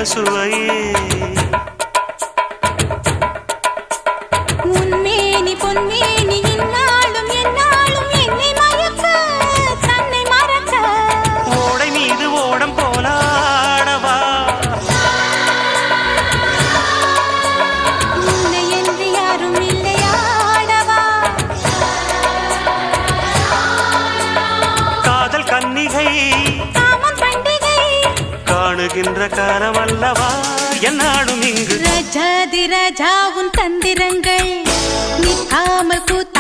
சுவையே உன்மேனி பொன்மேனி இந்நாளும் எந்நாளும் என்னை மயக்க தன்னை மறக்க ஓடை மீது ஓடம் போலாடவா உன்னை என்று யாரும் இல்லையாடவா காதல் கன்னிகை காமம் பண்டிகை காணுகின்ற காலமல்லவா என்னாடும் இங்கு ரஜாதி ராஜாவும் தந்திரங்கள் நிற்காமல் கூத்து